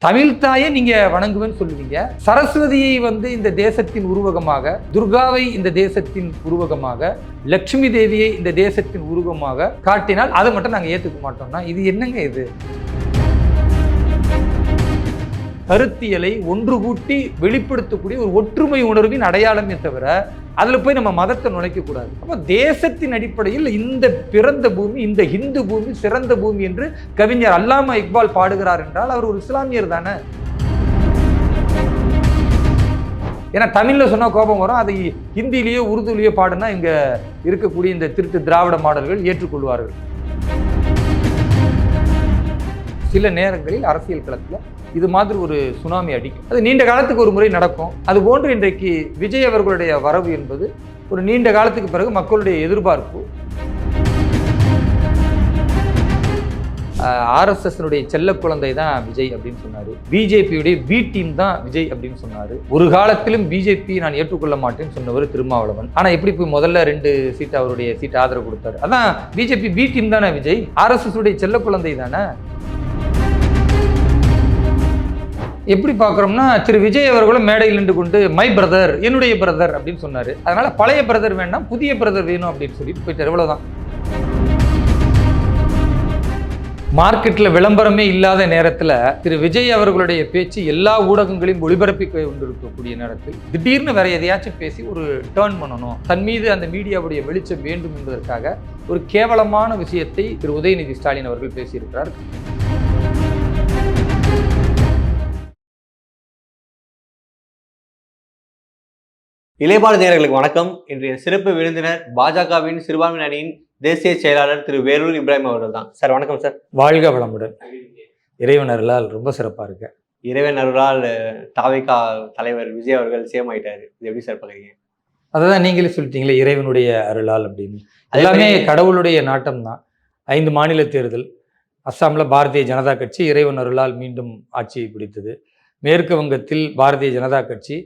தமிழ் தாயை நீங்க வணங்குவேன்னு சொல்லுவீங்க, சரஸ்வதியை இந்த தேசத்தின் உருவகமாக, துர்காவை இந்த தேசத்தின் உருவகமாக, லட்சுமி தேவியை இந்த தேசத்தின் உருவகமாக காட்டினால் அதை மட்டும் நாங்கள் ஏற்றுக்க மாட்டோம்னா இது என்னங்க? இது கருத்தியலை ஒன்று கூட்டி வெளிப்படுத்தக்கூடிய ஒரு ஒற்றுமை உணர்வின் அடையாளமே தவிர அதில் போய் நம்ம மதத்தை நுழைக்கக்கூடாது. அப்போ தேசத்தின் அடிப்படையில் இந்த பிறந்த பூமி, இந்த ஹிந்து பூமி சிறந்த பூமி என்று கவிஞர் அல்லாமா இக்பால் பாடுகிறார் என்றால் அவர் ஒரு இஸ்லாமியர் தானே. ஏன்னா தமிழில் சொன்னால் கோபம் வரும், அதை ஹிந்திலேயோ உருதுலேயோ பாடுனா இங்கே இருக்கக்கூடிய இந்த திருட்டு திராவிட மாடல்கள் ஏற்றுக்கொள்வார்கள். சில நேரங்களில் அரசியல் களத்தில் இது மாதிரி ஒரு சுனாமி அடிக்கும். அது நீண்ட காலத்துக்கு ஒரு முறை நடக்கும். அது போன்று இன்றைக்கு விஜய் அவர்களுடைய வரவு என்பது ஒரு நீண்ட காலத்துக்கு பிறகு மக்களுடைய எதிர்பார்ப்பு. ஆர்எஸ்எஸ்னுடைய செல்ல குழந்தை தான் விஜய் அப்படின்னு சொன்னார். பிஜேபியுடைய பி டீம் தான் விஜய் அப்படின்னு சொன்னார். ஒரு காலத்திலும் பிஜேபி நான் ஏற்றுக்கொள்ள மாட்டேன்னு சொன்னவர் திருமாவளவன். ஆனால் எப்படி போய் முதல்ல 2 சீட் அவருடைய சீட் ஆதரவு கொடுத்தாரு? அதான் பிஜேபி பி டீம் தானே விஜய், ஆர்எஸ்எஸ் உடைய செல்ல குழந்தை தானே. எப்படி பார்க்குறோம்னா திரு விஜய் அவர்களும் மேடையில் நின்று கொண்டு மை பிரதர், என்னுடைய பிரதர் அப்படின்னு சொன்னார். அதனால் பழைய பிரதர் வேண்டாம், புதிய பிரதர் வேணும் அப்படின்னு சொல்லிட்டு போயிட்டார். எவ்வளோதான். மார்க்கெட்டில் விளம்பரமே இல்லாத நேரத்தில் திரு விஜய் அவர்களுடைய பேச்சு எல்லா ஊடகங்களையும் ஒளிபரப்பி கொண்டிருக்கக்கூடிய நேரத்தில் திடீர்னு வேற எதையாச்சும் பேசி ஒரு டேர்ன் பண்ணணும், தன் மீது அந்த மீடியாவுடைய வெளிச்சம் வேண்டும் என்பதற்காக ஒரு கேவலமான விஷயத்தை திரு உதயநிதி ஸ்டாலின் அவர்கள் பேசியிருக்கிறார். இளையபாடு நேயர்களுக்கு வணக்கம். இன்றைய சிறப்பு விருந்தினர் பாஜகவின் சிறுபான்மை அணியின் தேசிய செயலாளர் திரு வேலூர் இப்ராஹிம் அவர்கள் தான். சார் வணக்கம் சார். வாழ்க வளமுடன். இறைவன் அருளால் ரொம்ப சிறப்பாக இருக்கு. இறைவன் அருளால் தாவேகா தலைவர் விஜய் அவர்கள் சேம் ஆயிட்டாரு. இது எப்படி சார் பார்க்குறீங்க? அதான் நீங்களே சொல்லிட்டீங்களே, இறைவனுடைய அருளால் அப்படின்னு. எல்லாமே கடவுளுடைய நாட்டம் தான். 5 மாநில தேர்தல், அஸ்ஸாமில் பாரதிய ஜனதா கட்சி இறைவன் அருளால் மீண்டும் ஆட்சியை பிடித்தது. மேற்கு வங்கத்தில் பாரதிய ஜனதா கட்சி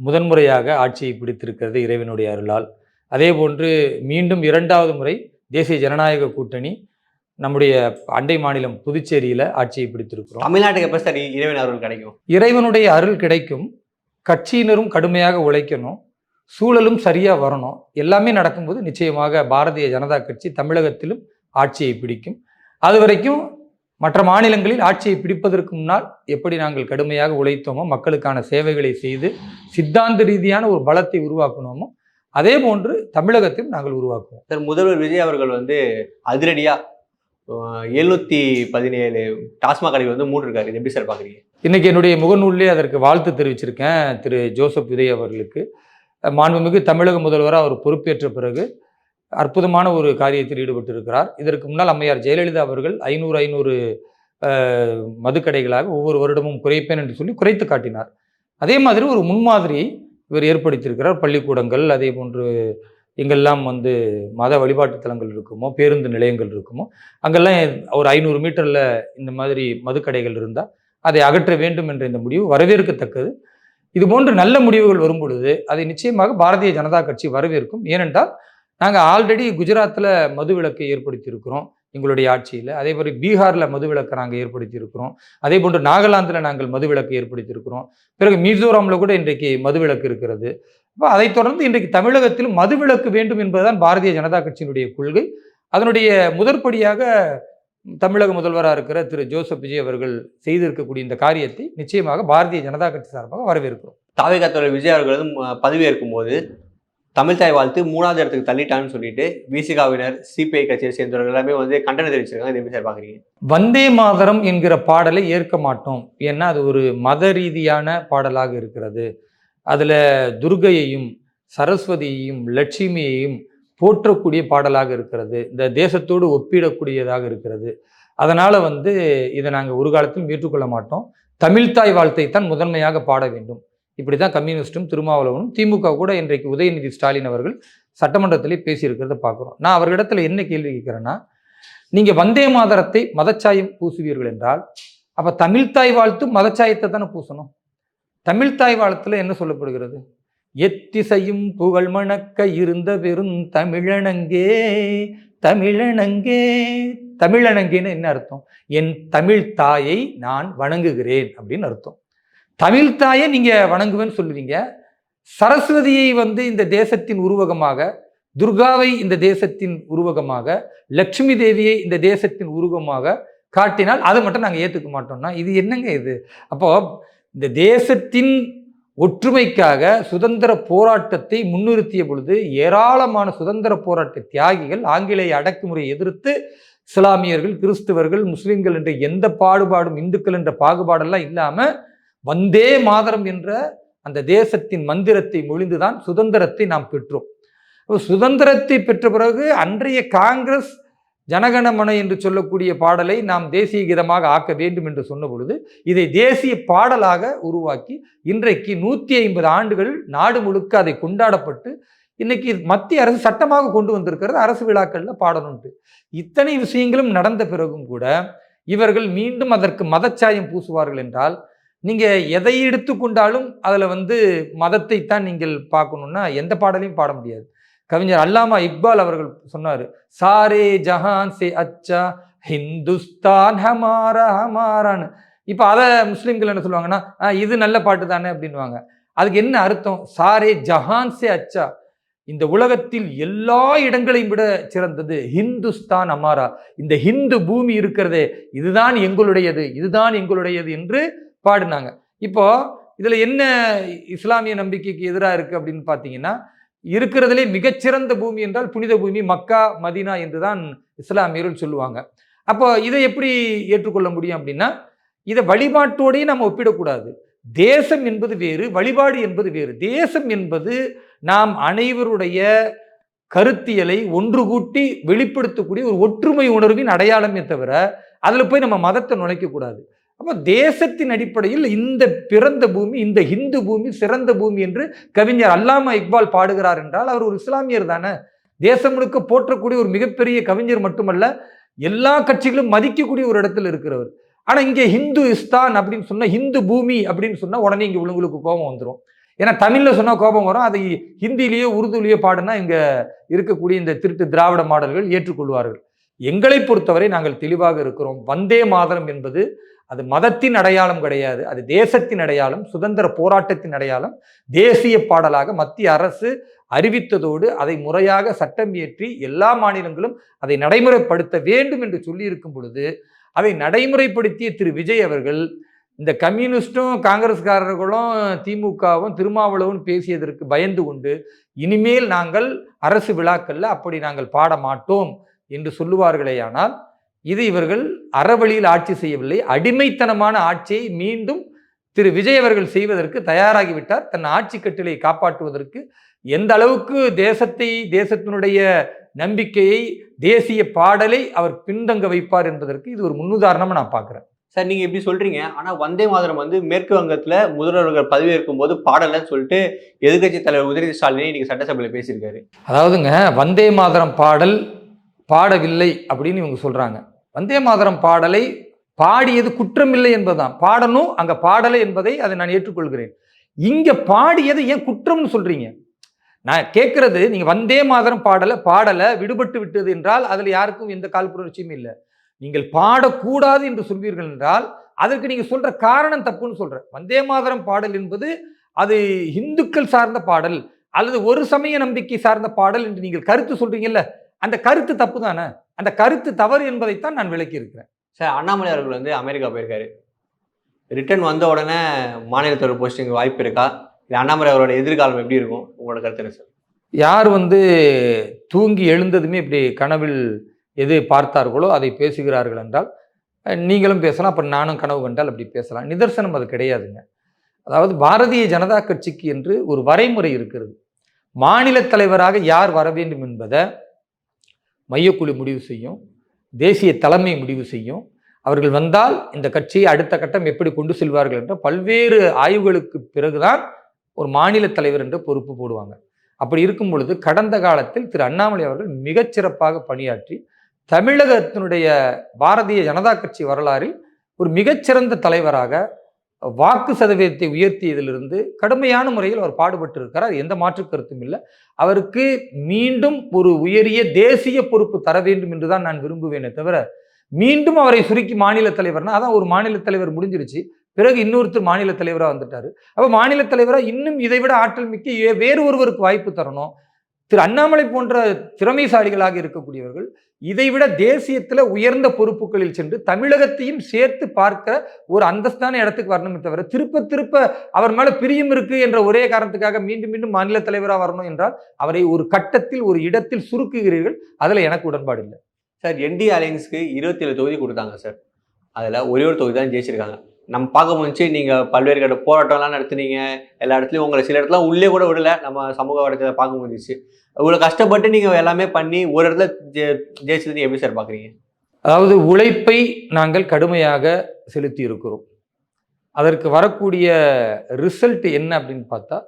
முதன்முறையாக ஆட்சியை பிடித்திருக்கிறது இறைவனுடைய அருளால். அதே போன்று மீண்டும் 2வது முறை தேசிய ஜனநாயக கூட்டணி நம்முடைய அண்டை மாநிலம் புதுச்சேரியில் ஆட்சியை பிடித்திருக்கிறோம். தமிழ்நாட்டுக்கு எப்போ சார் இறைவன் அருள் கிடைக்கும்? இறைவனுடைய அருள் கிடைக்கும். கட்சியினரும் கடுமையாக உழைக்கணும், சூழலும் சரியாக வரணும். எல்லாமே நடக்கும்போது நிச்சயமாக பாரதிய ஜனதா கட்சி தமிழகத்திலும் ஆட்சியை பிடிக்கும். அது வரைக்கும் மற்ற மாநிலங்களில் ஆட்சியை பிடிப்பதற்கு முன்னால் எப்படி நாங்கள் கடுமையாக உழைத்தோமோ, மக்களுக்கான சேவைகளை செய்து சித்தாந்த ரீதியான ஒரு பலத்தை உருவாக்கணுமோ, அதே போன்று தமிழகத்தையும் நாங்கள் உருவாக்குவோம். சார், முதல்வர் விஜய் அவர்கள் அதிரடியா 717 டாஸ்மாக் கடைகள் மூடிருக்காரு. இது எப்படி சார் பார்க்குறீங்க? இன்னைக்கு என்னுடைய முகநூலிலே அதற்கு வாழ்த்து தெரிவிச்சிருக்கேன் திரு ஜோசப் விஜய் அவர்களுக்கு. மாண்புமிகு தமிழக முதல்வராக அவர் பொறுப்பேற்ற பிறகு அற்புதமான ஒரு காரியத்தில் ஈடுபட்டிருக்கிறார். இதற்கு முன்னால் அம்மையார் ஜெயலலிதா அவர்கள் 500 மதுக்கடைகளாக ஒவ்வொரு வருடமும் குறைப்பேன் என்று சொல்லி குறைத்து காட்டினார். அதே மாதிரி ஒரு முன்மாதிரியை இவர் ஏற்படுத்தியிருக்கிறார். பள்ளிக்கூடங்கள், அதே போன்று எங்கெல்லாம் மத வழிபாட்டு தலங்கள் இருக்குமோ, பேருந்து நிலையங்கள் இருக்குமோ, அங்கெல்லாம் ஒரு 500 மீட்டரில் இந்த மாதிரி மதுக்கடைகள் இருந்தால் அதை அகற்ற வேண்டும் என்ற இந்த முடிவு வரவேற்கத்தக்கது. இது போன்று நல்ல முடிவுகள் வரும் பொழுது அதை நிச்சயமாக பாரதிய ஜனதா கட்சி வரவேற்கும். ஏனென்றால் நாங்கள் ஆல்ரெடி குஜராத்தில் மதுவிலக்கை ஏற்படுத்தியிருக்கிறோம் எங்களுடைய ஆட்சியில். அதே மாதிரி பீகாரில் மதுவிலக்கை நாங்கள் ஏற்படுத்தியிருக்கிறோம். அதே போன்று நாகாலாந்தில் நாங்கள் மதுவிலக்கை ஏற்படுத்தியிருக்கிறோம். பிறகு மிசோராமில் கூட இன்றைக்கு மதுவிலக்கு இருக்கிறது. அப்போ அதைத் தொடர்ந்து இன்றைக்கு தமிழகத்திலும் மதுவிலக்கு வேண்டும் என்பதுதான் பாரதிய ஜனதா கட்சியினுடைய கொள்கை. அதனுடைய முதற்படியாக தமிழக முதல்வராக இருக்கிற திரு ஜோசப் விஜய் அவர்கள் செய்திருக்கக்கூடிய இந்த காரியத்தை நிச்சயமாக பாரதிய ஜனதா கட்சி சார்பாக வரவேற்கிறோம். தாவேகா தலைவர் விஜய் அவர்கள் பதவியேற்கும் போது தமிழ் தாய் வாழ்த்து 3வது இடத்துக்கு தள்ளிட்டான்னு சொல்லிட்டு விசிகாவினர், சிபிஐ கட்சியை சேர்ந்தவர்கள் எல்லாமே கண்டனம் தெரிவிச்சிருக்காங்க. இது எப்படி சார் பார்க்குறீங்க? வந்தே மாதரம் என்கிற பாடலை ஏற்க மாட்டோம். ஏன்னா அது ஒரு மத ரீதியான பாடலாக இருக்கிறது. அதில் துர்கையையும் சரஸ்வதியையும் லட்சுமியையும் போற்றக்கூடிய பாடலாக இருக்கிறது. இந்த தேசத்தோடு ஒப்பிடக்கூடியதாக இருக்கிறது. அதனால் இதை நாங்கள் ஒரு காலத்திலும் ஏற்றுக்கொள்ள மாட்டோம். தமிழ்தாய் வாழ்த்தை தான் முதன்மையாக பாட வேண்டும். இப்படி தான் கம்யூனிஸ்டும் திருமாவளவனும் திமுக கூட இன்றைக்கு உதயநிதி ஸ்டாலின் அவர்கள் சட்டமன்றத்திலே பேசியிருக்கிறத பார்க்குறோம். நான் அவர்களிடத்தில் என்ன கேள்வி கேட்குறேன்னா, நீங்கள் வந்தே மாதரத்தை மதச்சாயம் பூசுவீர்கள் என்றால் அப்போ தமிழ்தாய் வாழ்த்து மதச்சாயத்தை தானே பூசணும். தமிழ்தாய் வாழ்த்தில் என்ன சொல்லப்படுகிறது? எத்திசையும் புகழ் மணக்க இருந்த பெரும் தமிழனங்கே தமிழனங்கே தமிழணங்கேன்னு என்ன அர்த்தம்? என் தமிழ் தாயை நான் வணங்குகிறேன் அப்படின்னு அர்த்தம். தமிழ் தாயை நீங்க வணங்குவேன்னு சொல்லுவீங்க. சரஸ்வதியை இந்த தேசத்தின் உருவகமாக, துர்காவை இந்த தேசத்தின் உருவகமாக, லட்சுமி தேவியை இந்த தேசத்தின் உருவகமாக காட்டினால் அதை மட்டும் நாங்கள் ஏற்றுக்க மாட்டோம்னா இது என்னங்க இது? அப்போ இந்த தேசத்தின் ஒற்றுமைக்காக சுதந்திர போராட்டத்தை முன்னிறுத்திய பொழுது ஏராளமான சுதந்திர போராட்ட தியாகிகள் ஆங்கிலேய அடக்குமுறையை எதிர்த்து இஸ்லாமியர்கள், கிறிஸ்தவர்கள், முஸ்லிம்கள் என்ற எந்த பாகுபாடும், இந்துக்கள் என்ற பாகுபாடெல்லாம் இல்லாம வந்தே மாதரம் என்ற அந்த தேசத்தின் மந்திரத்தை மொழிந்துதான் சுதந்திரத்தை நாம் பெற்றோம். சுதந்திரத்தை பெற்ற பிறகு அன்றைய காங்கிரஸ் ஜனகணமன என்று சொல்லக்கூடிய பாடலை நாம் தேசிய கீதமாக ஆக்க வேண்டும் என்று சொன்ன பொழுது இதை தேசிய பாடலாக உருவாக்கி இன்றைக்கு 150 ஆண்டுகள் நாடு முழுக்க அதை கொண்டாடப்பட்டு இன்னைக்கு மத்திய அரசு சட்டமாக கொண்டு வந்திருக்கிறது. அரசு விழாக்கள்ல பாடணும்ட்டு இத்தனை விஷயங்களும் நடந்த பிறகும் கூட இவர்கள் மீண்டும் அதற்கு மதச்சாயம் பூசுவார்கள் என்றால், நீங்க எதை எடுத்துக்கொண்டாலும் அதுல மதத்தை தான் நீங்கள் பார்க்கணும்னா எந்த பாடலையும் பாட முடியாது. கவிஞர் அல்லாமா இக்பால் அவர்கள் சொன்னாரு, சாரே ஜஹான் சே அச்சா ஹிந்துஸ்தான் ஹமாரா ஹமாரான்னு. இப்ப அதை முஸ்லிம்கள் என்ன சொல்லுவாங்கன்னா, இது நல்ல பாட்டு தானே அப்படின்வாங்க. அதுக்கு என்ன அர்த்தம்? சாரே ஜஹான் சே அச்சா, இந்த உலகத்தில் எல்லா இடங்களையும் விட சிறந்தது ஹிந்துஸ்தான் அமாரா, இந்த ஹிந்து பூமி இருக்கிறதே இதுதான் எங்களுடையது, இதுதான் எங்களுடையது என்று பாடினாங்க. இப்போ இதுல என்ன இஸ்லாமிய நம்பிக்கைக்கு எதிராக இருக்கு அப்படின்னு பார்த்தீங்கன்னா, இருக்கிறதுலே மிகச்சிறந்த பூமி என்றால் புனித பூமி மக்கா மதீனா என்றுதான் இஸ்லாமியர்கள் சொல்லுவாங்க. அப்போ இதை எப்படி ஏற்றுக்கொள்ள முடியும் அப்படின்னா, இதை வழிபாட்டோடையே நம்ம ஒப்பிடக்கூடாது. தேசம் என்பது வேறு, வழிபாடு என்பது வேறு. தேசம் என்பது நாம் அனைவருடைய கருத்தியலை ஒன்று கூட்டி வெளிப்படுத்தக்கூடிய ஒரு ஒற்றுமை உணர்வின் அடையாளமே தவிர அதில் போய் நம்ம மதத்தை நுழைக்க கூடாது. அப்போ தேசத்தின் அடிப்படையில் இந்த பிறந்த பூமி, இந்த ஹிந்து பூமி சிறந்த பூமி என்று கவிஞர் அல்லாமா இக்பால் பாடுகிறார் என்றால் அவர் ஒரு இஸ்லாமியர் தானே. தேசம் முழுக்க போற்றக்கூடிய ஒரு மிகப்பெரிய கவிஞர் மட்டுமல்ல, எல்லா கட்சிகளும் மதிக்கக்கூடிய ஒரு இடத்துல இருக்கிறவர். ஆனா இங்கே ஹிந்துஸ்தான் அப்படின்னு சொன்னா, ஹிந்து பூமி அப்படின்னு சொன்னா உடனே இங்க உங்களுக்கு கோபம் வந்துடும். ஏன்னா தமிழ்ல சொன்னா கோபம் வரும், அதை ஹிந்திலேயோ உருதுலேயோ பாடுனா இங்க இருக்கக்கூடிய இந்த திருட்டு திராவிட மாடல்கள் ஏற்றுக்கொள்வார்கள். எங்களை பொறுத்தவரை நாங்கள் தெளிவாக இருக்கிறோம். வந்தே மாதரம் என்பது அது மதத்தின் அடையாளம் கிடையாது, அது தேசத்தின் அடையாளம், சுதந்திர போராட்டத்தின் அடையாளம். தேசிய பாடலாக மத்திய அரசு அறிவித்ததோடு அதை முறையாக சட்டம் இயற்றி எல்லா மாநிலங்களும் அதை நடைமுறைப்படுத்த வேண்டும் என்று சொல்லி இருக்கும் பொழுது அதை நடைமுறைப்படுத்திய திரு விஜய் அவர்கள் இந்த கம்யூனிஸ்டும் காங்கிரஸ்காரர்களும் திமுகவும் திருமாவளவும் பேசியதற்கு பயந்து கொண்டு இனிமேல் நாங்கள் அரசு விழாக்கள்ல அப்படி நாங்கள் பாட மாட்டோம் என்று சொல்லுவார்களேயானால் இது இவர்கள் அறவழியில் ஆட்சி செய்யவில்லை, அடிமைத்தனமான ஆட்சியை மீண்டும் திரு விஜய் அவர்கள் செய்வதற்கு தயாராகிவிட்டார். தன் ஆட்சி கட்டளை காப்பாற்றுவதற்கு எந்த அளவுக்கு தேசத்தினுடைய நம்பிக்கையை, தேசிய பாடலை அவர் பின்தங்க வைப்பார் என்பதற்கு இது ஒரு முன்னுதாரணமா நான் பார்க்கிறேன். சார், நீங்க இப்படி சொல்றீங்க, ஆனா வந்தே மாதரம் மேற்கு வங்கத்துல முதல்வர்கள் பதவியேற்கும் போது பாடலன்னு சொல்லிட்டு எதிர்கட்சி தலைவர் உதயநிதி ஸ்டாலினை நீங்க சட்டசபையில பேசியிருக்காரு. அதாவதுங்க, வந்தே மாதரம் பாடல் பாடவில்லை அப்படின்னு இவங்க சொல்றாங்க. வந்தே மாதரம் பாடலை பாடியது குற்றமில்லை என்பதுதான். பாடணும், அங்க பாடலை என்பதை அதை நான் ஏற்றுக்கொள்கிறேன். இங்க பாடியது ஏன் குற்றம்னு சொல்றீங்க? நான் கேட்கறது, நீங்க வந்தே மாதரம் பாடலை விடுபட்டு விட்டது என்றால் அதுல யாருக்கும் எந்த காழ்ப்புணர்ச்சியும் இல்லை. நீங்கள் பாடக்கூடாது என்று சொல்வீர்கள் என்றால் அதற்கு நீங்க சொல்ற காரணம் தப்புன்னு சொல்றேன். வந்தே மாதரம் பாடல் என்பது அது இந்துக்கள் சார்ந்த பாடல் அல்லது ஒரு சமய நம்பிக்கை சார்ந்த பாடல் என்று நீங்கள் கருத்து சொல்றீங்கல்ல, அந்த கருத்து தப்பு தானே. அந்த கருத்து தவறு என்பதைத்தான் நான் விளக்கி இருக்கிறேன். சார், அண்ணாமலை அவர்கள் அமெரிக்கா போயிருக்காரு. ரிட்டர்ன் வந்த உடனே மாநிலத்தோட போஸ்டிங் வாய்ப்பு இருக்கா? இல்லை அண்ணாமலை அவரோட எதிர்காலம் எப்படி இருக்கும்? உங்களோட கருத்து என்ன சார்? யார் தூங்கி எழுந்ததுமே இப்படி கனவில் எது பார்த்தார்களோ அதை பேசுகிறார்கள் என்றால் நீங்களும் பேசலாம், அப்போ நானும் கனவு கண்டால் அப்படி பேசலாம். நிதர்சனம் அது கிடையாதுங்க. அதாவது பாரதிய ஜனதா கட்சிக்கு என்று ஒரு வரைமுறை இருக்கிறது. மாநில தலைவராக யார் வர வேண்டும் என்பதை மையக்குழு முடிவு செய்யும், தேசிய தலைமை முடிவு செய்யும். அவர்கள் வந்தால் இந்த கட்சியை அடுத்த கட்டம் எப்படி கொண்டு செல்வார்கள் என்ற பல்வேறு ஆய்வுகளுக்கு பிறகுதான் ஒரு மாநில தலைவர் என்ற பொறுப்பு போடுவாங்க. அப்படி இருக்கும் பொழுது கடந்த காலத்தில் திரு அண்ணாமலை அவர்கள் மிகச்சிறப்பாக பணியாற்றி தமிழகத்தினுடைய பாரதிய ஜனதா கட்சி வரலாறில் ஒரு மிகச்சிறந்த தலைவராக வாக்கு சதவீதத்தை உயர்த்தியதிலிருந்து கடுமையான முறையில் அவர் பாடுபட்டு இருக்கிறார். எந்த மாற்று கருத்தும் இல்லை. அவருக்கு மீண்டும் ஒரு உயரிய தேசிய பொறுப்பு தர வேண்டும் என்றுதான் நான் விரும்புவேனே தவிர மீண்டும் அவரை சுருக்கி மாநில தலைவர்னா, அதான் ஒரு மாநில தலைவர் முடிஞ்சிருச்சு. பிறகு இன்னொருத்தர் மாநில தலைவரா வந்துட்டாரு. அப்ப மாநில தலைவரா இன்னும் இதை விட ஆற்றல் மிக்க வேறு ஒருவருக்கு வாய்ப்பு தரணும். திரு அண்ணாமலை போன்ற திறமைசாலிகளாக இருக்கக்கூடியவர்கள் இதைவிட தேசியத்துல உயர்ந்த பொறுப்புகளில் சென்று தமிழகத்தையும் சேர்த்து பார்க்க ஒரு அந்தஸ்தான இடத்துக்கு வரணுமே தவிர, திருப்ப திருப்ப அவர் மேல பிரியம் இருக்கு என்ற ஒரே காரணத்துக்காக மீண்டும் மீண்டும் மாநில தலைவராக வரணும் என்றால் அவரை ஒரு கட்டத்தில் ஒரு இடத்தில் சுருக்குகிறீர்கள். அதுல எனக்கு உடன்பாடு இல்லை. சார், என்டி அலையன்ஸ்க்கு 27 தொகுதி கொடுத்தாங்க சார். அதில் ஒரே ஒரு தொகுதி தான் ஜெயிச்சிருக்காங்க. நம்ம பார்க்க முடிஞ்சு நீங்கள் பல்வேறு கட்ட போராட்டம்லாம் நடத்துனீங்க. எல்லா இடத்துலையும் உங்களை சில இடத்துல உள்ளே கூட விடல. நம்ம சமூக வழக்கத்தை பார்க்க முடிஞ்சிச்சு. இவ்வளோ கஷ்டப்பட்டு நீங்கள் எல்லாமே பண்ணி ஒரு இடத்துல ஜெயிச்சது நீங்கள் எப்படி சார் பார்க்குறீங்க? அதாவது உழைப்பை நாங்கள் கடுமையாக செலுத்தி இருக்கிறோம். அதற்கு வரக்கூடிய ரிசல்ட் என்ன அப்படின்னு பார்த்தா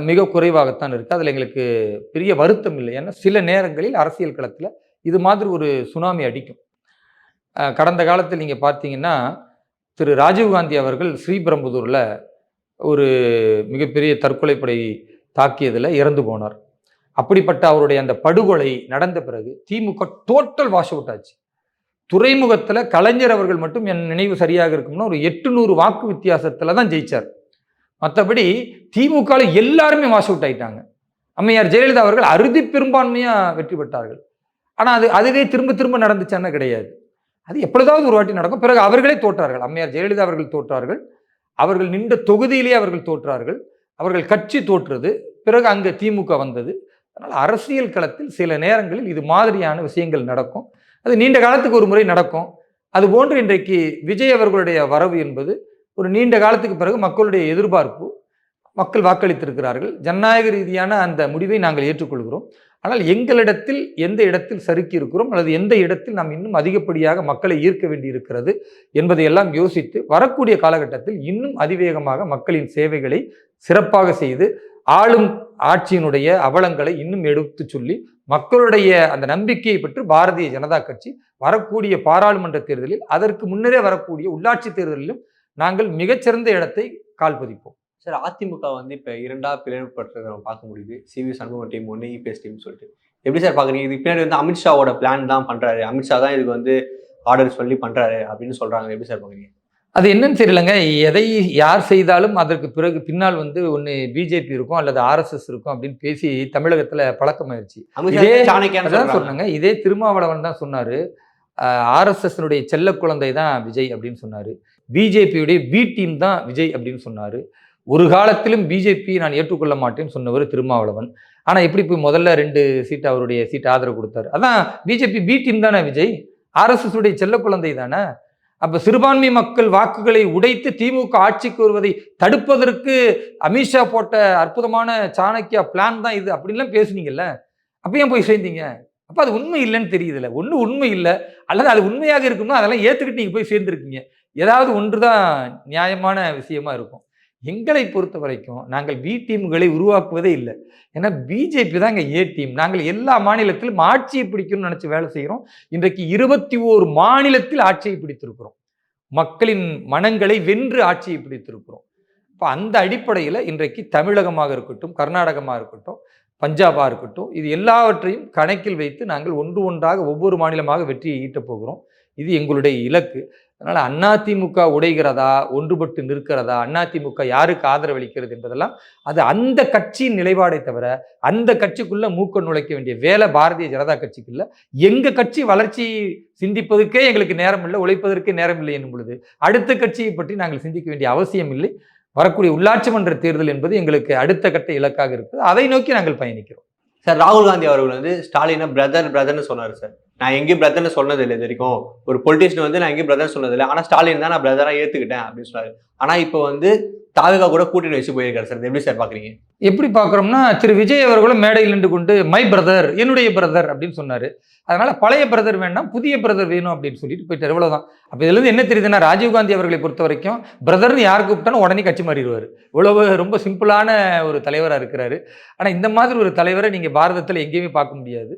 மிக குறைவாகத்தான் இருக்குது. அதில் எங்களுக்கு பெரிய வருத்தம் இல்லை. ஏன்னா சில நேரங்களில் அரசியல் களத்தில் இது மாதிரி ஒரு சுனாமி அடிக்கும். கடந்த காலத்தில் நீங்கள் பார்த்தீங்கன்னா திரு ராஜீவ்காந்தி அவர்கள் ஸ்ரீபெரும்புதூரில் ஒரு மிகப்பெரிய தற்கொலைப்படை தாக்கியதில் இறந்து போனார். அப்படிப்பட்ட அவருடைய அந்த படுகொலை நடந்த பிறகு திமுக டோட்டல் வாஷ் அவுட் ஆச்சு. துறைமுகத்தில் கலைஞர் அவர்கள் மட்டும் என் நினைவு சரியாக இருக்கும்னா ஒரு 800 வாக்கு வித்தியாசத்தில் தான் ஜெயிச்சார். மற்றபடி திமுக எல்லாருமே வாஷ் அவுட் ஆயிட்டாங்க. அம்மையார் ஜெயலலிதா அவர்கள் அறுதி பெரும்பான்மையாக வெற்றி பெற்றார்கள். ஆனால் அதுவே திரும்ப திரும்ப நடந்துச்சான்னா கிடையாது. அது எப்பொழுதாவது ஒரு வாட்டி நடக்கும். பிறகு அவர்களே தோற்றார்கள். அம்மையார் ஜெயலலிதா அவர்கள் தோற்றார்கள். அவர்கள் நின்ற தொகுதியிலேயே அவர்கள் தோற்றார்கள். அவர்கள் கட்சி தோற்றது. பிறகு அங்கே திமுக வந்தது. அதனால் அரசியல் களத்தில் சில நேரங்களில் இது மாதிரியான விஷயங்கள் நடக்கும். அது நீண்ட காலத்துக்கு ஒரு முறை நடக்கும். அதுபோன்று இன்றைக்கு விஜய் அவர்களுடைய வரவு என்பது ஒரு நீண்ட காலத்துக்கு பிறகு மக்களுடைய எதிர்பார்ப்பு. மக்கள் வாக்களித்திருக்கிறார்கள். ஜனநாயக ரீதியான அந்த முடிவை நாங்கள் ஏற்றுக்கொள்கிறோம். ஆனால் எங்களிடத்தில் எந்த இடத்தில் சறுக்கி இருக்கிறோம் அல்லது எந்த இடத்தில் நாம் இன்னும் அதிகப்படியாக மக்களை ஈர்க்க வேண்டி இருக்கிறது என்பதையெல்லாம் யோசித்து வரக்கூடிய காலகட்டத்தில் இன்னும் அதிவேகமாக மக்களின் சேவைகளை சிறப்பாக செய்து ஆளும் ஆட்சியினுடைய அவலங்களை இன்னும் எடுத்து சொல்லி மக்களுடைய அந்த நம்பிக்கையை பெற்று பாரதிய ஜனதா கட்சி வரக்கூடிய பாராளுமன்ற தேர்தலில் அதற்கு முன்னரே வரக்கூடிய உள்ளாட்சி தேர்தலிலும் நாங்கள் மிகச்சிறந்த இடத்தை கால்பதிப்போம். சார், அதிமுக வந்து இப்போ 2ஆ பிளவுபட்டு நம்ம பார்க்க முடியுது. சிவி சண்முகம் டீம் ஒன்று, இபிஎஸ் டீம் சொல்லிட்டு எப்படி சார் பார்க்குறீங்க? இதுக்கு பின்னாடி வந்து அமித்ஷாவோட பிளான் தான் பண்ணுறாரு, அமித்ஷா தான் இதுக்கு வந்து ஆர்டர் சொல்லி பண்ணுறாரு அப்படின்னு சொல்கிறாங்க. எப்படி சார் பார்க்குறீங்க? அது என்னன்னு தெரியலங்க. எதை யார் செய்தாலும் அதற்கு பிறகு பின்னால் வந்து ஒன்று பிஜேபி இருக்கும் அல்லது ஆர்எஸ்எஸ் இருக்கும் அப்படின்னு பேசி தமிழகத்தில் பழக்கமாயிருச்சு. சொன்னாங்க. இதே திருமாவளவன் தான் சொன்னார், ஆர்எஸ்எஸ்னுடைய செல்ல குழந்தை தான் விஜய் அப்படின்னு சொன்னார். பிஜேபியுடைய பி டீம் தான் விஜய் அப்படின்னு சொன்னார். ஒரு காலத்திலும் பிஜேபி நான் ஏற்றுக்கொள்ள மாட்டேன்னு சொன்னவர் திருமாவளவன். ஆனால் எப்படி போய் முதல்ல 2 சீட்டு அவருடைய சீட்டு ஆதரவு கொடுத்தாரு. அதான் பிஜேபி பி டீம் தானே விஜய், ஆர்எஸ்எஸ் உடைய செல்ல குழந்தை தானே. அப்ப சிறுபான்மை மக்கள் வாக்குகளை உடைத்து திமுக ஆட்சிக்கு வருவதை தடுப்பதற்கு அமித்ஷா போட்ட அற்புதமான சாணக்கியா பிளான் தான் இது அப்படின்லாம் பேசுனீங்கல்ல. அப்ப ஏன் போய் சேர்ந்தீங்க? அப்ப அது உண்மை இல்லைன்னு தெரியுதுல்ல. ஒண்ணு உண்மை இல்லை அல்லது அது உண்மையாக இருக்கும்னா அதெல்லாம் ஏத்துக்கிட்டு நீங்க போய் சேர்ந்துருக்கீங்க. ஏதாவது ஒன்றுதான் நியாயமான விஷயமா இருக்கும். எங்களை பொறுத்த வரைக்கும் நாங்கள் பி டீம்களை உருவாக்குவதே இல்லை. ஏன்னா பிஜேபி தான் இங்கே ஏ டீம். நாங்கள் எல்லா மாநிலத்திலும் ஆட்சியை பிடிக்கணும்னு நினச்சி வேலை செய்கிறோம். இன்றைக்கு 21 மாநிலத்தில் ஆட்சியை பிடித்திருக்கிறோம். மக்களின் மனங்களை வென்று ஆட்சியை பிடித்திருக்கிறோம். இப்போ அந்த அடிப்படையில் இன்றைக்கு தமிழகமாக இருக்கட்டும், கர்நாடகமாக இருக்கட்டும், பஞ்சாபாக இருக்கட்டும், இது எல்லாவற்றையும் கணக்கில் வைத்து நாங்கள் ஒன்று ஒன்றாக ஒவ்வொரு மாநிலமாக வெற்றியை ஈட்டப் போகிறோம். இது எங்களுடைய இலக்கு. அதனால் அதிமுக உடைகிறதா, ஒன்றுபட்டு நிற்கிறதா, அதிமுக யாருக்கு ஆதரவளிக்கிறது என்பதெல்லாம் அது அந்த கட்சியின் நிலைப்பாடை தவிர அந்த கட்சிக்குள்ள மூக்க நுழைக்க வேண்டிய வேலை பாரதிய ஜனதா கட்சிக்கு இல்லை. எங்க கட்சி வளர்ச்சி சிந்திப்பதற்கே எங்களுக்கு நேரம் இல்லை, உழைப்பதற்கே நேரம் இல்லை என்னும் பொழுது அடுத்த கட்சியை பற்றி நாங்கள் சிந்திக்க வேண்டிய அவசியம் இல்லை. வரக்கூடிய உள்ளாட்சி மன்ற தேர்தல் என்பது எங்களுக்கு அடுத்த கட்ட இலக்காக இருக்குது. அதை நோக்கி நாங்கள் பயணிக்கிறோம். சார், ராகுல் காந்தி அவர்கள் வந்து ஸ்டாலினை பிரதர்னு சொன்னார் சார். நான் எங்கேயும் பிரதர்னு சொன்னது இல்லை. இது வரைக்கும் ஒரு பொலிட்டிஷியன் வந்து நான் எங்கேயும் பிரதர் சொன்னது இல்லை. ஆனால் ஸ்டாலின் தான் நான் பிரதராக ஏற்றுக்கிட்டேன் அப்படின்னு சொன்னார். ஆனால் இப்போ வந்து தாவேகா கூட கூட்டணி வச்சு போயிருக்காரு சார். எப்படி சார் பார்க்குறீங்க? எப்படி பார்க்குறோம்னா, திரு விஜய் அவர்களும் மேடையில் நின்று கொண்டு மை பிரதர், என்னுடைய பிரதர் அப்படின்னு சொன்னார். அதனால பழைய பிரதர் வேண்டாம், புதிய பிரதர் வேணும் அப்படின்னு சொல்லிட்டு போயிட்டார். இவ்வளவுதான். அப்போ இதுலேருந்து என்ன தெரியுதுன்னா, ராஜீவ்காந்தி அவர்களை பொறுத்த வரைக்கும் பிரதர்னு யார் கூப்பிட்டாலும் உடனே கட்சி மாறிடுவார். இவ்வளவு ரொம்ப சிம்பிளான ஒரு தலைவராக இருக்கிறாரு. ஆனால் இந்த மாதிரி ஒரு தலைவரை நீங்கள் பாரதத்தில் எங்கேயுமே பார்க்க முடியாது.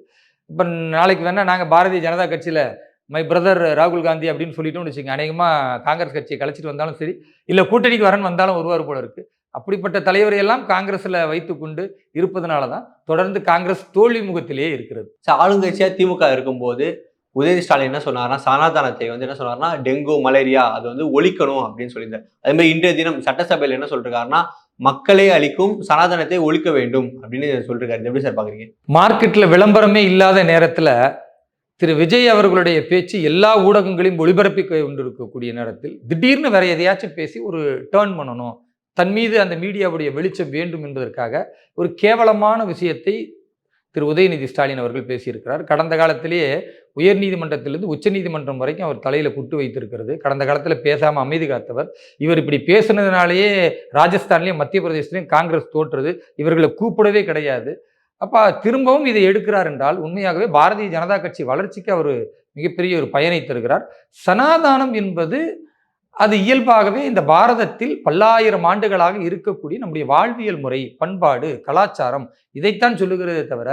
இப்போ நாளைக்கு வேணால் நாங்கள் பாரதிய ஜனதா கட்சியில் மை பிரதர் ராகுல் காந்தி அப்படின்னு சொல்லிட்டோம்னு வச்சுக்கோங்க, அநேகமாக காங்கிரஸ் கட்சியை கழிச்சிட்டு வந்தாலும் சரி, இல்லை கூட்டணிக்கு வரன்னு வந்தாலும் வருவார் போல இருக்கு. அப்படிப்பட்ட தலைவரை எல்லாம் காங்கிரஸில் வைத்துக்கொண்டு இருப்பதனால தான் தொடர்ந்து காங்கிரஸ் தோல்வி முகத்திலேயே இருக்கிறது. ஆளுங்கட்சியாக திமுக இருக்கும்போது உதயநிதி ஸ்டாலின் என்ன சொன்னார்னா, சனாதனத்தை வந்து என்ன சொன்னார்னா, டெங்கு, மலேரியா அது வந்து ஒழிக்கணும் அப்படின்னு சொல்லியிருந்தார். அதே மாதிரி இன்றைய தினம் சட்டசபையில் என்ன சொல்லிருக்காருன்னா, மக்களை அழிக்கும் சனாதனத்தை ஒழிக்க வேண்டும் அப்படின்னு சொல்லிருக்காரு. எப்படி சார் பாக்குறீங்க? மார்க்கெட்ல விளம்பரமே இல்லாத நேரத்துல திரு விஜய் அவர்களுடைய பேச்சு எல்லா ஊடகங்களையும் ஒளிபரப்பி கொண்டிருக்கக்கூடிய நேரத்தில் திடீர்னு வேற எதையாச்சும் பேசி ஒரு டேர்ன் பண்ணணும், தன் மீது அந்த மீடியாவுடைய வெளிச்சம் வேண்டும் என்பதற்காக ஒரு கேவலமான விஷயத்தை திரு உதயநிதி ஸ்டாலின் அவர்கள் பேசியிருக்கிறார். கடந்த காலத்திலேயே உயர்நீதிமன்றத்திலிருந்து உச்சநீதிமன்றம் வரைக்கும் அவர் தலையில குட்டு வைத்திருக்கிறது. கடந்த காலத்தில் பேசாம அமைதி காத்தவர். இவர் இப்படி பேசுனதுனாலேயே ராஜஸ்தான்லயும் மத்திய பிரதேசத்திலையும் காங்கிரஸ் தோற்றுறது. இவர்களை கூப்பிடவே கிடையாது. அப்ப திரும்பவும் இதை எடுக்கிறார் என்றால் உண்மையாகவே பாரதிய ஜனதா கட்சி வளர்ச்சிக்கு அவர் மிகப்பெரிய ஒரு பயனை தருகிறார். சனாதானம் என்பது அது இயல்பாகவே இந்த பாரதத்தில் பல்லாயிரம் ஆண்டுகளாக இருக்கக்கூடிய நம்முடைய வாழ்வியல் முறை, பண்பாடு, கலாச்சாரம் இதைத்தான் சொல்லுகிறதே தவிர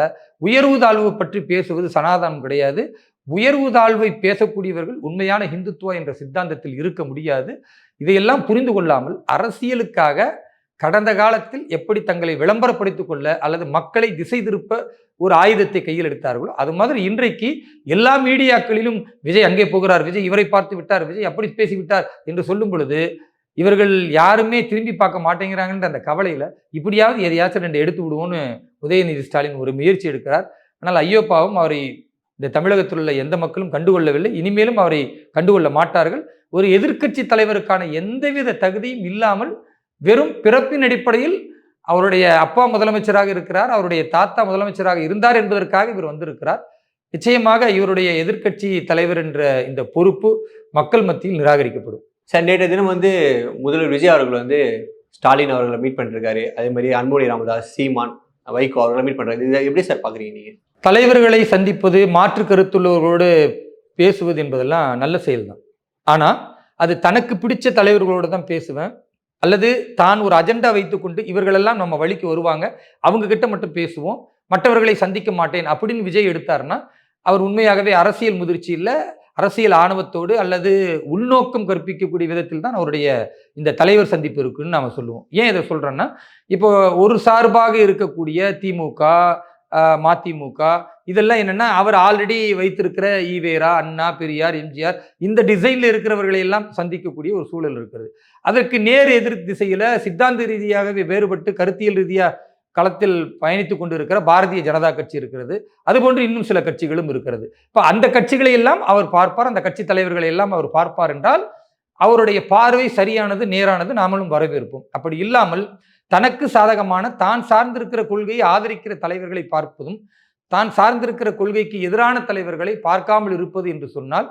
உயர்வு தாழ்வு பற்றி பேசுவது சனாதனம் கிடையாது. உயர்வு தாழ்வை பேசக்கூடியவர்கள் உண்மையான ஹிந்துத்துவா என்ற சித்தாந்தத்தில் இருக்க முடியாது. இதையெல்லாம் புரிந்து கொள்ளாமல் அரசியலுக்காக கடந்த காலத்தில் எப்படி தங்களை விளம்பரப்படுத்திக் கொள்ள அல்லது மக்களை திசை திருப்ப ஒரு ஆயுதத்தை கையில் எடுத்தார்களோ அது மாதிரி இன்றைக்கு எல்லா மீடியாக்களிலும் விஜய் அங்கே போகிறார், விஜய் இவரை பார்த்து விட்டார், விஜய் அப்படி பேசிவிட்டார் என்று சொல்லும் பொழுது இவர்கள் யாருமே திரும்பி பார்க்க மாட்டேங்கிறாங்கன்ற அந்த கவலையில இப்படியாவது எதையாச்சும் ரெண்டு எடுத்து விடுவோன்னு உதயநிதி ஸ்டாலின் ஒரு முயற்சி எடுக்கிறார். ஆனால் ஐயோ பாவம், அவரை இந்த தமிழகத்தில் உள்ள எந்த மக்களும் கண்டுகொள்ளவில்லை, இனிமேலும் அவரை கண்டுகொள்ள மாட்டார்கள். ஒரு எதிர்க்கட்சி தலைவருக்கான எந்தவித தகுதியும் இல்லாமல் வெறும் பிறப்பின் அடிப்படையில் அவருடைய அப்பா முதலமைச்சராக இருக்கிறார், அவருடைய தாத்தா முதலமைச்சராக இருந்தார் என்பதற்காக இவர் வந்திருக்கிறார். நிச்சயமாக இவருடைய எதிர்க்கட்சி தலைவர் என்ற இந்த பொறுப்பு மக்கள் மத்தியில் நிராகரிக்கப்படும். சார், நேற்றைய தினம் வந்து முதல்வர் விஜய் அவர்கள் வந்து ஸ்டாலின் அவர்களை மீட் பண்ணிருக்காரு. அதே மாதிரி அன்புமணி ராமதாஸ், சீமான், வைகோ அவர்களை மீட் பண்றாரு. இதை எப்படி சார் பாக்குறீங்க நீங்க? தலைவர்களை சந்திப்பது, மாற்று கருத்துள்ளவர்களோடு பேசுவது என்பதெல்லாம் நல்ல செயல்தான். ஆனா அது தனக்கு பிடிச்ச தலைவர்களோடு தான் பேசுவேன், அல்லது தான் ஒரு அஜெண்டா வைத்துக்கொண்டு இவர்களெல்லாம் நம்ம வழிக்கு வருவாங்க, அவங்க கிட்ட மட்டும் பேசுவோம், மற்றவர்களை சந்திக்க மாட்டேன் அப்படின்னு விஜய் எடுத்தாருன்னா அவர் உண்மையாகவே அரசியல் முதிர்ச்சி இல்லை, அரசியல் ஆணவத்தோடு அல்லது உள்நோக்கம் கற்பிக்கக்கூடிய விதத்தில் தான் அவருடைய இந்த தலைவர் சந்திப்பு இருக்குன்னு நாம சொல்லுவோம். ஏன் இதை சொல்றேன்னா, இப்போ ஒரு சார்பாக இருக்கக்கூடிய திமுக, மதிமுக இதெல்லாம் என்னன்னா அவர் ஆல்ரெடி வைத்திருக்கிற ஈவேரா, அண்ணா, பெரியார், எம்ஜிஆர் இந்த டிசைன்ல இருக்கிறவர்களை எல்லாம் சந்திக்கக்கூடிய ஒரு சூழல் இருக்கிறது. அதற்கு நேர் எதிர் திசையில சித்தாந்த ரீதியாகவே வேறுபட்டு கருத்தியல் ரீதியா களத்தில் பயணித்துக் கொண்டு இருக்கிற பாரதிய ஜனதா கட்சி இருக்கிறது. அதுபோன்று இன்னும் சில கட்சிகளும் இருக்கிறது. இப்ப அந்த கட்சிகளை எல்லாம் அவர் பார்ப்பார், அந்த கட்சி தலைவர்களை எல்லாம் அவர் பார்ப்பார் என்றால் அவருடைய பார்வை சரியானது, நேரானது, நாமளும் வரவேற்போம். அப்படி இல்லாமல் தனக்கு சாதகமான தான் சார்ந்திருக்கிற கொள்கையை ஆதரிக்கிற தலைவர்களை பார்ப்பதும் தான் சார்ந்திருக்கிற கொள்கைக்கு எதிரான தலைவர்களை பார்க்காமல் இருப்பது என்று சொன்னால்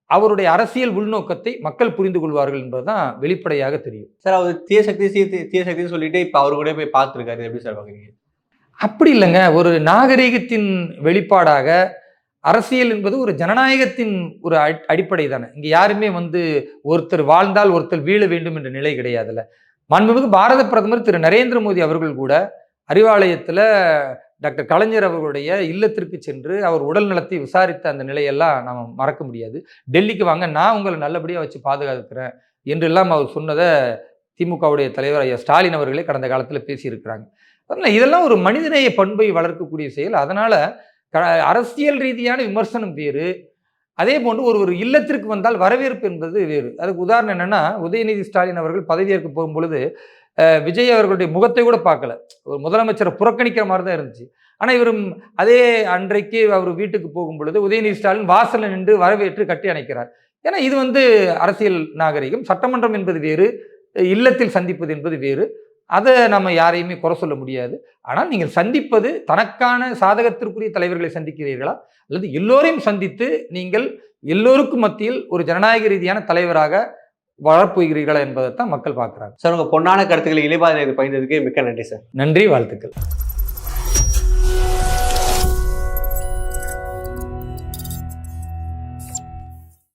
அவருடைய அரசியல் உள்நோக்கத்தை மக்கள் புரிந்து கொள்வார்கள் என்பதுதான் வெளிப்படையாக தெரியும். சார், அவர் தீயசக்தின்னு சொல்லிட்டு இப்ப அவரு கூட போய் பார்த்துருக்காரு. எப்படி சார் பாக்குறீங்க? அப்படி இல்லைங்க. ஒரு நாகரீகத்தின் வெளிப்பாடாக அரசியல் என்பது ஒரு ஜனநாயகத்தின் ஒரு அடிப்படை தானே. இங்க யாருமே ஒருத்தர் வாழ்ந்தால் ஒருத்தர் வீழ வேண்டும் என்ற நிலை கிடையாதுல்ல. மாண்புமிகு பாரத பிரதமர் திரு நரேந்திர மோடி அவர்கள் கூட அறிவாலயத்துல டாக்டர் கலைஞர் அவர்களுடைய இல்லத்திற்கு சென்று அவர் உடல் நலத்தை விசாரித்த அந்த நிலையெல்லாம் நாம் மறக்க முடியாது. டெல்லிக்கு வாங்க, நான் உங்களை நல்லபடியாக வச்சு பாதுகாக்கிறேன் என்றெல்லாம் அவர் சொன்னதை திமுகவுடைய தலைவர் ஐயா ஸ்டாலின் அவர்களே கடந்த காலத்தில் பேசியிருக்கிறாங்க. அதனால் இதெல்லாம் ஒரு மனிதநேய பண்பை வளர்க்கக்கூடிய செயல். அதனால் அரசியல் ரீதியான விமர்சனம் வேறு, அதே போன்று ஒரு இல்லத்திற்கு வந்தால் வரவேற்பு என்பது வேறு. அதுக்கு உதாரணம் என்னன்னா, உதயநிதி ஸ்டாலின் அவர்கள் பதவியேற்க போகும் பொழுது விஜய் அவர்களுடைய முகத்தை கூட பார்க்கல, ஒரு முதலமைச்சரை புறக்கணிக்கிற மாதிரி தான் இருந்துச்சு. ஆனால் இவரும் அதே அன்றைக்கு அவர் வீட்டுக்கு போகும் பொழுது உதயநிதி ஸ்டாலின் வாசலில் நின்று வரவேற்று கட்டி அணைக்கிறார். ஏன்னா இது அரசியல் நாகரிகம். சட்டமன்றம் என்பது வேறு, இல்லத்தில் சந்திப்பது என்பது வேறு. அதை நம்ம யாரையுமே குறை சொல்ல முடியாது. ஆனால் நீங்கள் சந்திப்பது தனக்கான சாதகத்திற்குரிய தலைவர்களை சந்திக்கிறீர்களா, அல்லது எல்லோரையும் சந்தித்து நீங்கள் எல்லோருக்கும் மத்தியில் ஒரு ஜனநாயக ரீதியான தலைவராக வளரப்போகிறீர்களா என்பதைத்தான் மக்கள் பார்க்குறாங்க. சார், உங்க பொன்னான கருத்துக்களை இளைப்பாறுதலுக்கு பகிர்ந்ததுக்கு மிக்க நன்றி சார். நன்றி, வாழ்த்துக்கள்.